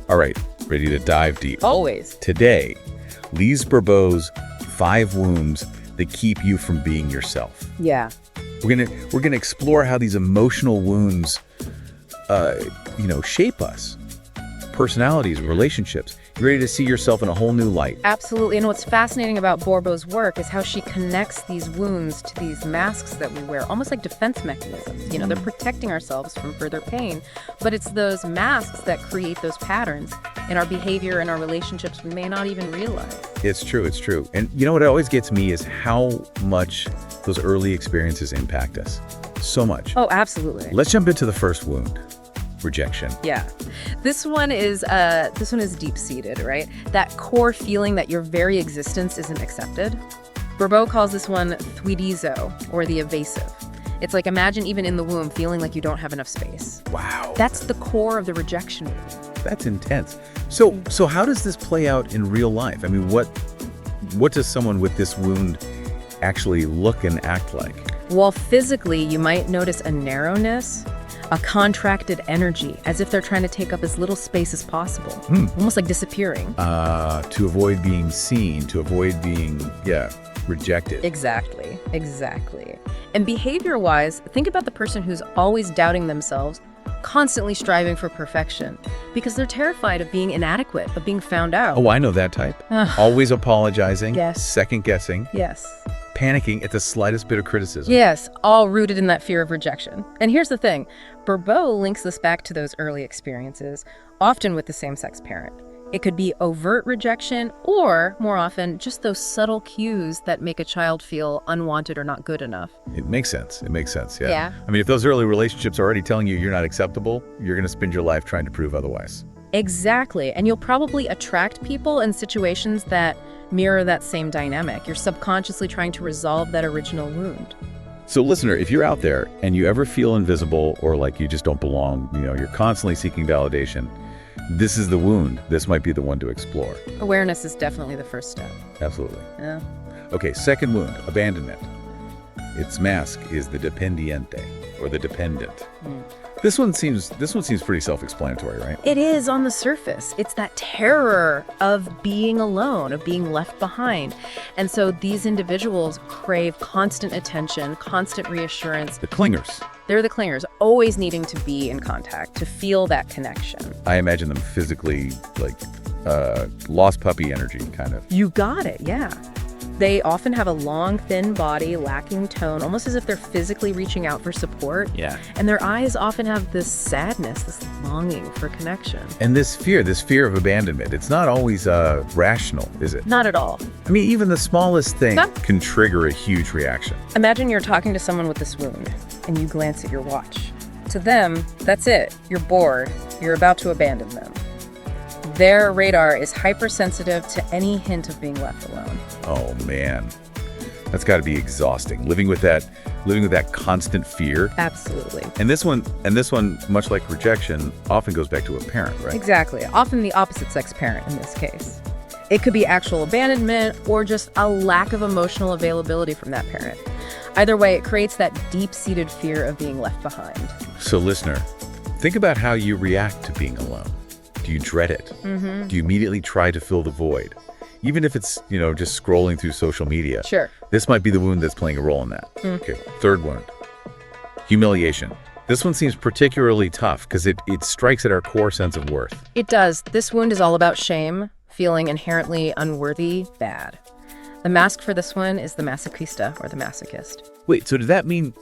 All right, ready to dive deep. Always. Today, Lise Bourbeau's 5 wounds that keep you from being yourself. Yeah. We're gonna explore how these emotional wounds, shape us, personalities, relationships. You're ready to see yourself in a whole new light. Absolutely. And what's fascinating about Bourbeau's work is how she connects these wounds to these masks that we wear, almost like defense mechanisms. They're protecting ourselves from further pain, but it's those masks that create those patterns in our behavior and our relationships we may not even realize. It's true. And you know what always gets me is how much those early experiences impact us. So much. Oh, absolutely. Let's jump into the first wound. Rejection. Yeah. This one is deep-seated, right? That core feeling that your very existence isn't accepted. Bourbeau calls this one thuidizo, or the evasive. It's like, imagine even in the womb feeling like you don't have enough space. Wow. That's the core of the rejection wound. That's intense. So how does this play out in real life? I mean, what does someone with this wound actually look and act like? Well, physically, you might notice a narrowness, a contracted energy, as if they're trying to take up as little space as possible, almost like disappearing. To avoid being seen, to avoid being, rejected. Exactly. And behavior-wise, think about the person who's always doubting themselves, constantly striving for perfection, because they're terrified of being inadequate, of being found out. Oh, I know that type. Always apologizing, Yes. second-guessing, Yes. panicking at the slightest bit of criticism. Yes, all rooted in that fear of rejection. And here's the thing, Bourbeau links this back to those early experiences, often with the same-sex parent. It could be overt rejection, or, more often, just those subtle cues that make a child feel unwanted or not good enough. It makes sense, yeah. Yeah. I mean, if those early relationships are already telling you you're not acceptable, you're going to spend your life trying to prove otherwise. Exactly, and you'll probably attract people and situations that mirror that same dynamic. You're subconsciously trying to resolve that original wound. So listener, if you're out there and you ever feel invisible or like you just don't belong, you're constantly seeking validation, this is the wound. This might be the one to explore. Awareness is definitely the first step. Absolutely. Yeah. Okay, second wound, abandonment. Its mask is the dependiente, or the dependent. This one seems pretty self-explanatory, right? It is on the surface. It's that terror of being alone, of being left behind. And so these individuals crave constant attention, constant reassurance. The clingers. They're the clingers, always needing to be in contact, to feel that connection. I imagine them physically like lost puppy energy, kind of. You got it, yeah. They often have a long, thin body, lacking tone, almost as if they're physically reaching out for support. Yeah. And their eyes often have this sadness, this longing for connection. And this fear of abandonment, it's not always rational, is it? Not at all. I mean, even the smallest thing Stop. can trigger a huge reaction. Imagine you're talking to someone with this wound, and you glance at your watch. To them, that's it. You're bored. You're about to abandon them. Their radar is hypersensitive to any hint of being left alone. Oh man, that's got to be exhausting. Living with that constant fear. Absolutely. And this one, much like rejection, often goes back to a parent, right? Exactly. Often the opposite sex parent in this case. It could be actual abandonment or just a lack of emotional availability from that parent. Either way, it creates that deep-seated fear of being left behind. So listener, think about how you react to being alone. Do you dread it? Do you immediately try to fill the void? Even if it's, just scrolling through social media. Sure. This might be the wound that's playing a role in that. Okay, third wound. Humiliation. This one seems particularly tough because it strikes at our core sense of worth. It does. This wound is all about shame, feeling inherently unworthy, bad. The mask for this one is the masochista, or the masochist. Wait, so does that mean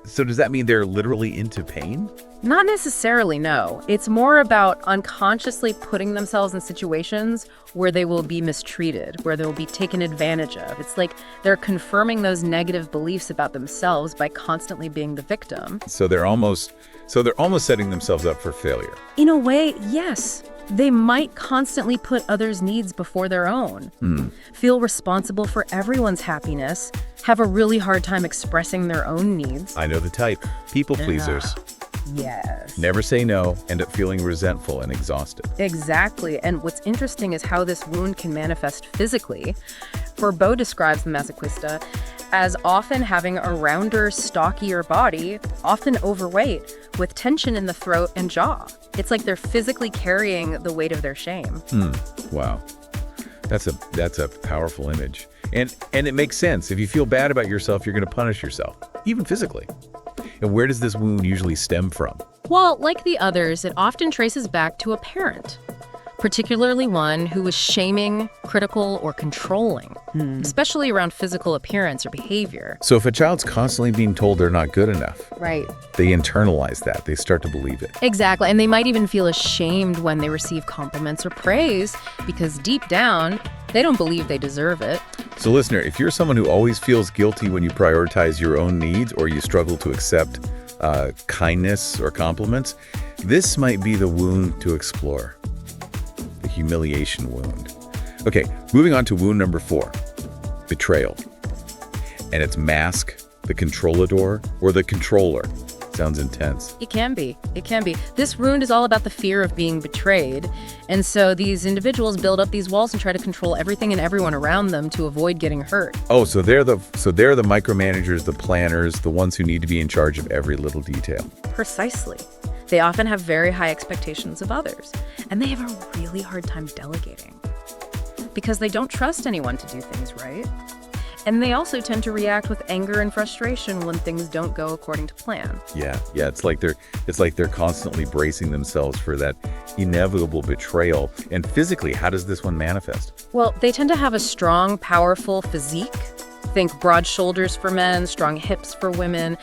they're literally into pain? Not necessarily, no. It's more about unconsciously putting themselves in situations where they will be mistreated, where they'll be taken advantage of. It's like they're confirming those negative beliefs about themselves by constantly being the victim. So they're almost setting themselves up for failure. In a way, yes. They might constantly put others' needs before their own, feel responsible for everyone's happiness, have a really hard time expressing their own needs. I know the type. People pleasers. Yes. Never say no, end up feeling resentful and exhausted. Exactly. And what's interesting is how this wound can manifest physically. Bourbeau describes the masochista as often having a rounder, stockier body, often overweight, with tension in the throat and jaw. It's like they're physically carrying the weight of their shame. Wow. That's a powerful image. And it makes sense. If you feel bad about yourself, you're going to punish yourself, even physically. And where does this wound usually stem from? Well, like the others, it often traces back to a parent, particularly one who was shaming, critical, or controlling, especially around physical appearance or behavior. So if a child's constantly being told they're not good enough, Right. they internalize that. They start to believe it. Exactly. And they might even feel ashamed when they receive compliments or praise because deep down, they don't believe they deserve it. So listener, if you're someone who always feels guilty when you prioritize your own needs or you struggle to accept kindness or compliments, this might be the wound to explore. The humiliation wound. Okay, moving on to wound number 4, betrayal. And it's mask, the controlador, or the controller. Sounds intense. It can be. It can be. This wound is all about the fear of being betrayed. And so these individuals build up these walls and try to control everything and everyone around them to avoid getting hurt. Oh, so they're the micromanagers, the planners, the ones who need to be in charge of every little detail. Precisely. They often have very high expectations of others, and they have a really hard time delegating because they don't trust anyone to do things right. And they also tend to react with anger and frustration when things don't go according to plan. Yeah, it's like they're constantly bracing themselves for that inevitable betrayal. And physically, how does this one manifest? Well, they tend to have a strong, powerful physique. Think broad shoulders for men, strong hips for women.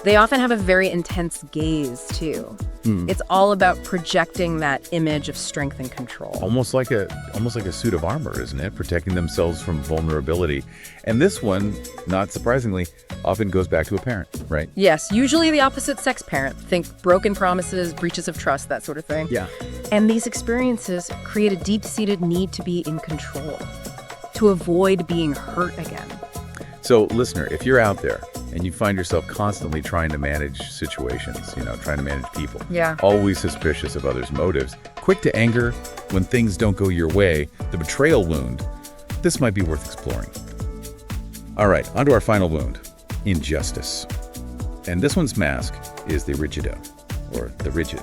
They often have a very intense gaze, too. It's all about projecting that image of strength and control. Almost like a suit of armor, isn't it? Protecting themselves from vulnerability. And this one, not surprisingly, often goes back to a parent, right? Yes, usually the opposite sex parent. Think broken promises, breaches of trust, that sort of thing. Yeah. And these experiences create a deep-seated need to be in control, to avoid being hurt again. So, listener, if you're out there and you find yourself constantly trying to manage situations, trying to manage people, always suspicious of others' motives, quick to anger when things don't go your way, the betrayal wound, this might be worth exploring. All right, on to our final wound, injustice. And this one's mask is the rigido, or the rigid.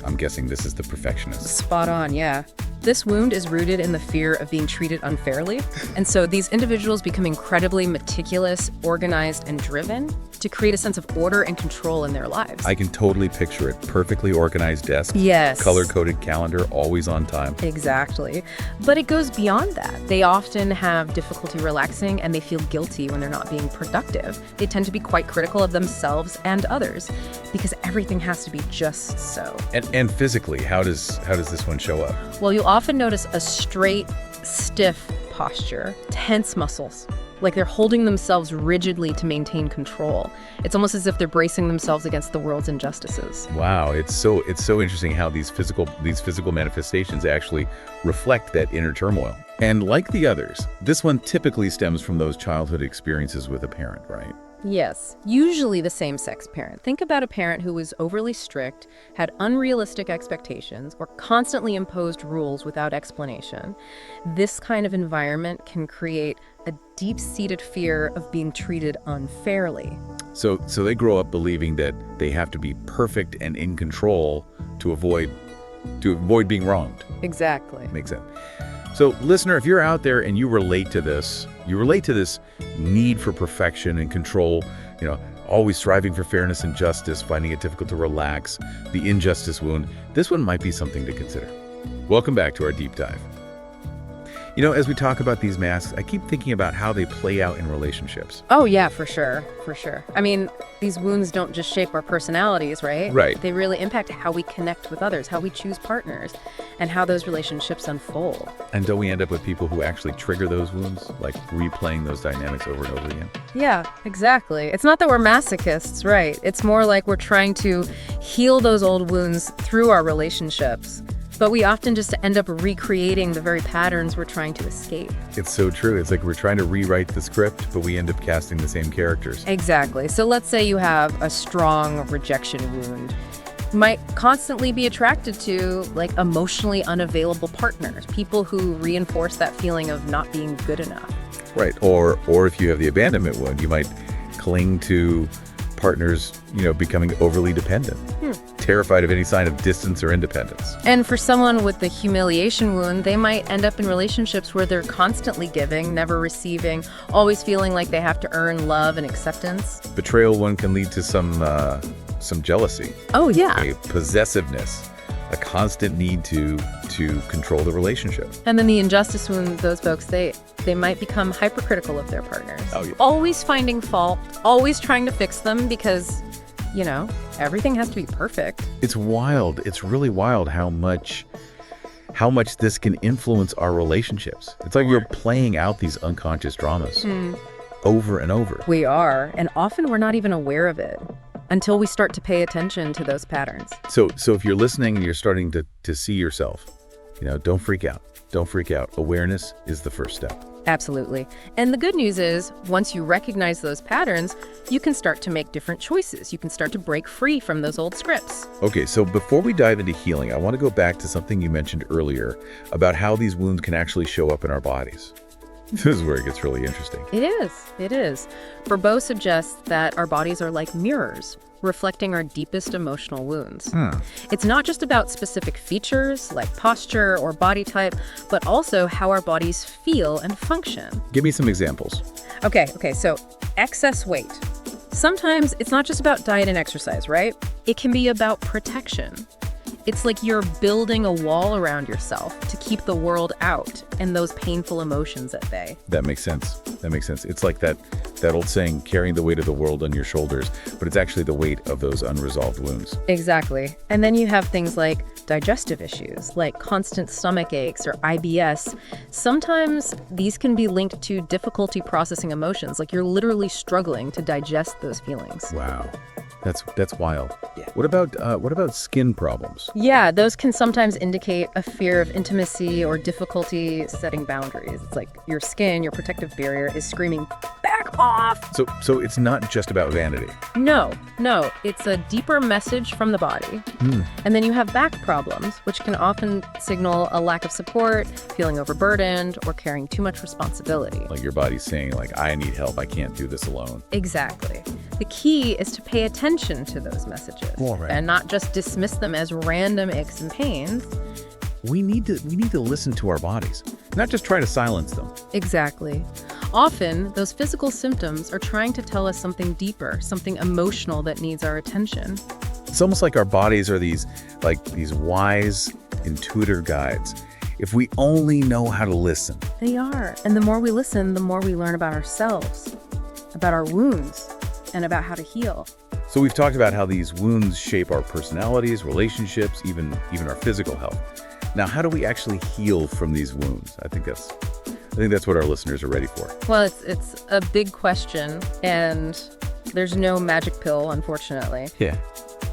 I'm guessing this is the perfectionist. Spot on, yeah. This wound is rooted in the fear of being treated unfairly. And so these individuals become incredibly meticulous, organized, and driven to create a sense of order and control in their lives. I can totally picture it. Perfectly organized desk. Yes. Color-coded calendar, always on time. Exactly. But it goes beyond that. They often have difficulty relaxing and they feel guilty when they're not being productive. They tend to be quite critical of themselves and others because everything has to be just so. And physically, how does this one show up? Well, you'll often notice a straight, stiff posture, tense muscles, like they're holding themselves rigidly to maintain control. It's almost as if they're bracing themselves against the world's injustices. Wow, it's so interesting how these physical manifestations actually reflect that inner turmoil. And like the others, this one typically stems from those childhood experiences with a parent, right? Yes, usually the same-sex parent. Think about a parent who was overly strict, had unrealistic expectations, or constantly imposed rules without explanation. This kind of environment can create a deep-seated fear of being treated unfairly. So they grow up believing that they have to be perfect and in control to avoid being wronged. Exactly. Makes sense. So, listener, if you're out there and you relate to this need for perfection and control, always striving for fairness and justice, finding it difficult to relax, the injustice wound, this one might be something to consider. Welcome back to our deep dive. As we talk about these masks, I keep thinking about how they play out in relationships. Oh, yeah, for sure. For sure. I mean, these wounds don't just shape our personalities, right? Right. They really impact how we connect with others, how we choose partners, and how those relationships unfold. And don't we end up with people who actually trigger those wounds, like replaying those dynamics over and over again? Yeah, exactly. It's not that we're masochists, right? It's more like we're trying to heal those old wounds through our relationships. But we often just end up recreating the very patterns we're trying to escape. It's so true. It's like we're trying to rewrite the script, but we end up casting the same characters. Exactly. So let's say you have a strong rejection wound. You might constantly be attracted to emotionally unavailable partners, people who reinforce that feeling of not being good enough. Right. Or if you have the abandonment wound, you might cling to partners, becoming overly dependent. terrified of any sign of distance or independence. And for someone with the humiliation wound, they might end up in relationships where they're constantly giving, never receiving, always feeling like they have to earn love and acceptance. Betrayal one can lead to some jealousy. Oh, yeah. A possessiveness, a constant need to control the relationship. And then the injustice wound, those folks, they might become hypercritical of their partners. Oh, yeah. Always finding fault, always trying to fix them because, everything has to be perfect. It's wild. It's really wild how much this can influence our relationships. It's like we're playing out these unconscious dramas over and over. We are, and often we're not even aware of it until we start to pay attention to those patterns. So if you're listening and you're starting to see yourself, don't freak out. Don't freak out. Awareness is the first step. Absolutely. And the good news is, once you recognize those patterns, you can start to make different choices. You can start to break free from those old scripts. Okay, so before we dive into healing, I want to go back to something you mentioned earlier about how these wounds can actually show up in our bodies. This is where it gets really interesting. It is. Bourbeau suggests that our bodies are like mirrors, reflecting our deepest emotional wounds. It's not just about specific features like posture or body type, but also how our bodies feel and function. Give me some examples. Okay, so excess weight. Sometimes it's not just about diet and exercise, right? It can be about protection. It's like you're building a wall around yourself to keep the world out and those painful emotions at bay. That makes sense. It's like that old saying, carrying the weight of the world on your shoulders, but it's actually the weight of those unresolved wounds. Exactly. And then you have things like digestive issues, like constant stomach aches or IBS. Sometimes these can be linked to difficulty processing emotions, like you're literally struggling to digest those feelings. Wow. That's wild. Yeah. What about skin problems? Yeah, those can sometimes indicate a fear of intimacy or difficulty setting boundaries. It's like your skin, your protective barrier, is screaming, back off! So it's not just about vanity. No, it's a deeper message from the body. And then you have back problems, which can often signal a lack of support, feeling overburdened, or carrying too much responsibility. Like your body's saying, I need help, I can't do this alone. Exactly. The key is to pay attention to those messages and not just dismiss them as random aches and pains. We need to listen to our bodies, not just try to silence them. Exactly. Often, those physical symptoms are trying to tell us something deeper, something emotional that needs our attention. It's almost like our bodies are these wise, intuitive guides. If we only know how to listen. They are. And the more we listen, the more we learn about ourselves, about our wounds, and about how to heal. So we've talked about how these wounds shape our personalities, relationships, even our physical health. Now, how do we actually heal from these wounds? I think that's what our listeners are ready for. Well, it's a big question, and there's no magic pill, unfortunately. Yeah.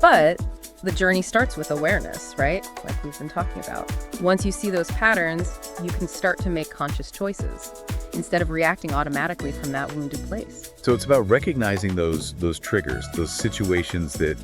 But the journey starts with awareness, right? Like we've been talking about. Once you see those patterns, you can start to make conscious choices instead of reacting automatically from that wounded place. So it's about recognizing those triggers, those situations that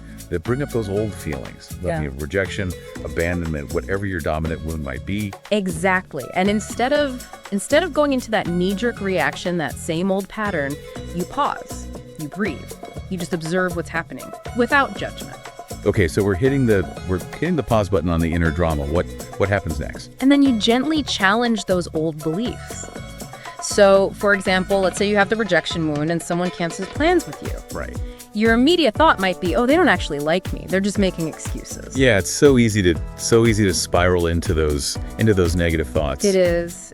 bring up those old feelings. Rejection, abandonment, whatever your dominant wound might be. Exactly. And instead of going into that knee-jerk reaction, that same old pattern, you pause, you breathe, you just observe what's happening without judgment. Okay, so we're hitting the pause button on the inner drama. What happens next? And then you gently challenge those old beliefs. So, for example, let's say you have the rejection wound and someone cancels plans with you. Right. Your immediate thought might be, oh, they don't actually like me. They're just making excuses. Yeah, it's so easy to spiral into those negative thoughts. It is.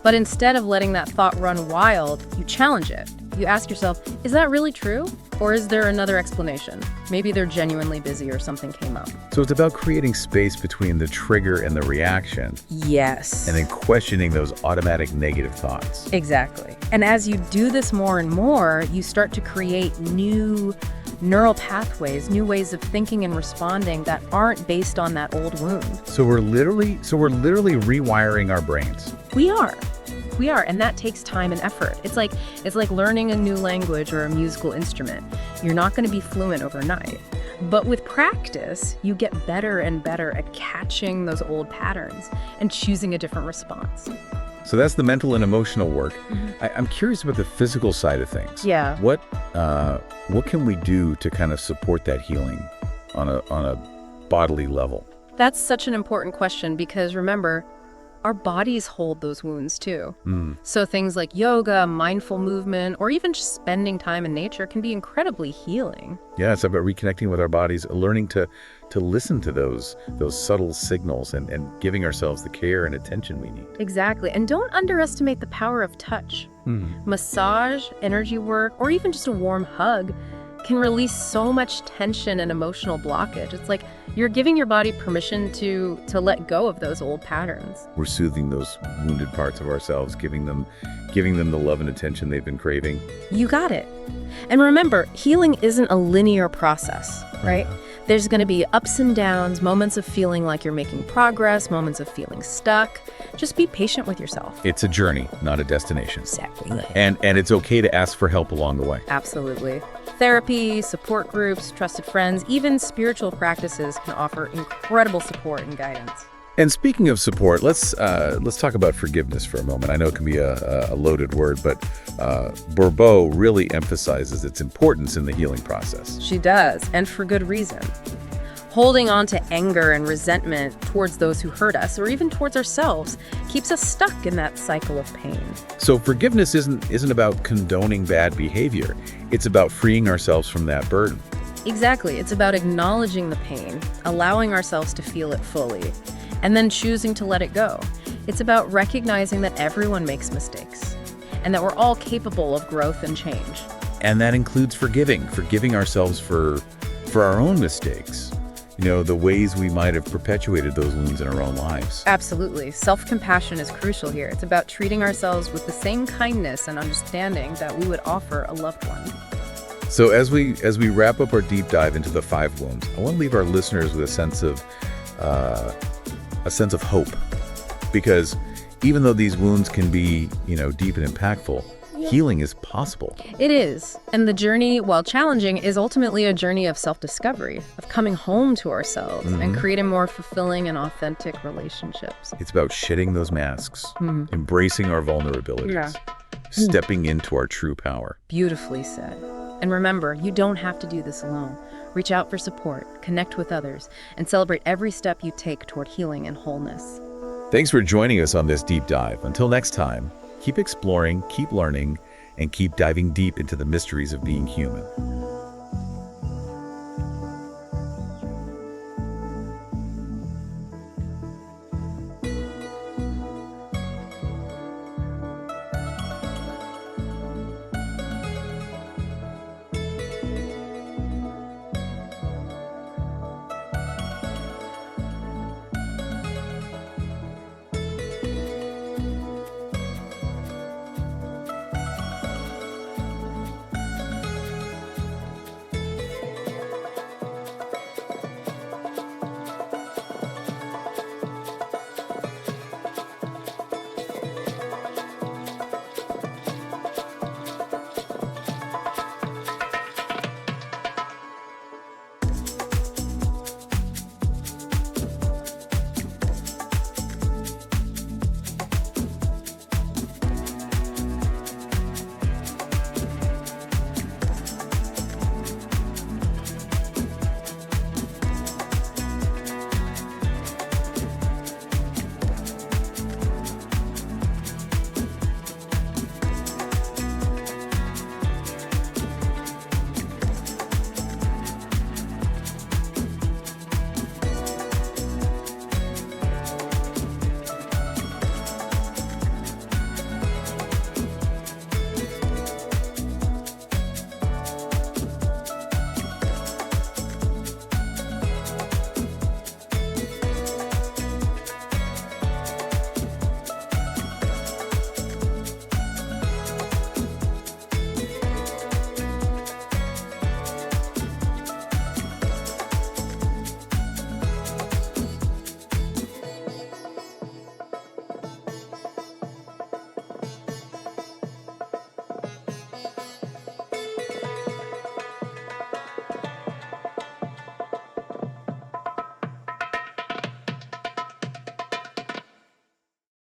But instead of letting that thought run wild, you challenge it. You ask yourself, is that really true? Or is there another explanation? Maybe they're genuinely busy or something came up. So it's about creating space between the trigger and the reaction. Yes. And then questioning those automatic negative thoughts. Exactly. And as you do this more and more, you start to create new neural pathways, new ways of thinking and responding that aren't based on that old wound. So we're literally rewiring our brains. We are, and that takes time and effort. It's like learning a new language or a musical instrument. You're not going to be fluent overnight. But with practice, you get better and better at catching those old patterns and choosing a different response. So that's the mental and emotional work. Mm-hmm. I'm curious about the physical side of things. Yeah. What can we do to kind of support that healing on a bodily level? That's such an important question because remember, our bodies hold those wounds too. So things like yoga, mindful movement, or even just spending time in nature can be incredibly healing. Yeah, it's about reconnecting with our bodies, learning to listen to those subtle signals and giving ourselves the care and attention we need. Exactly. And don't underestimate the power of touch. Massage, energy work, or even just a warm hug can release so much tension and emotional blockage. It's like you're giving your body permission to let go of those old patterns. We're soothing those wounded parts of ourselves, giving them the love and attention they've been craving. You got it. And remember, healing isn't a linear process, right? There's going to be ups and downs, moments of feeling like you're making progress, moments of feeling stuck. Just be patient with yourself. It's a journey, not a destination. Exactly. And it's okay to ask for help along the way. Absolutely. Therapy, support groups, trusted friends, even spiritual practices can offer incredible support and guidance. And speaking of support, let's talk about forgiveness for a moment. I know it can be a loaded word, but Bourbeau really emphasizes its importance in the healing process. She does, and for good reason. Holding on to anger and resentment towards those who hurt us, or even towards ourselves, keeps us stuck in that cycle of pain. So forgiveness isn't about condoning bad behavior. It's about freeing ourselves from that burden. Exactly. It's about acknowledging the pain, allowing ourselves to feel it fully, and then choosing to let it go. It's about recognizing that everyone makes mistakes, and that we're all capable of growth and change. And that includes forgiving ourselves for our own mistakes. The ways we might have perpetuated those wounds in our own lives. Absolutely. Self-compassion is crucial here. It's about treating ourselves with the same kindness and understanding that we would offer a loved one. So as we wrap up our deep dive into the 5 wounds, I want to leave our listeners with a sense of hope. Because even though these wounds can be, deep and impactful, healing is possible. It is. And the journey, while challenging, is ultimately a journey of self-discovery, of coming home to ourselves and creating more fulfilling and authentic relationships. It's about shedding those masks, embracing our vulnerabilities, stepping into our true power. Beautifully said. And remember, you don't have to do this alone. Reach out for support, connect with others, and celebrate every step you take toward healing and wholeness. Thanks for joining us on this deep dive. Until next time, keep exploring, keep learning, and keep diving deep into the mysteries of being human.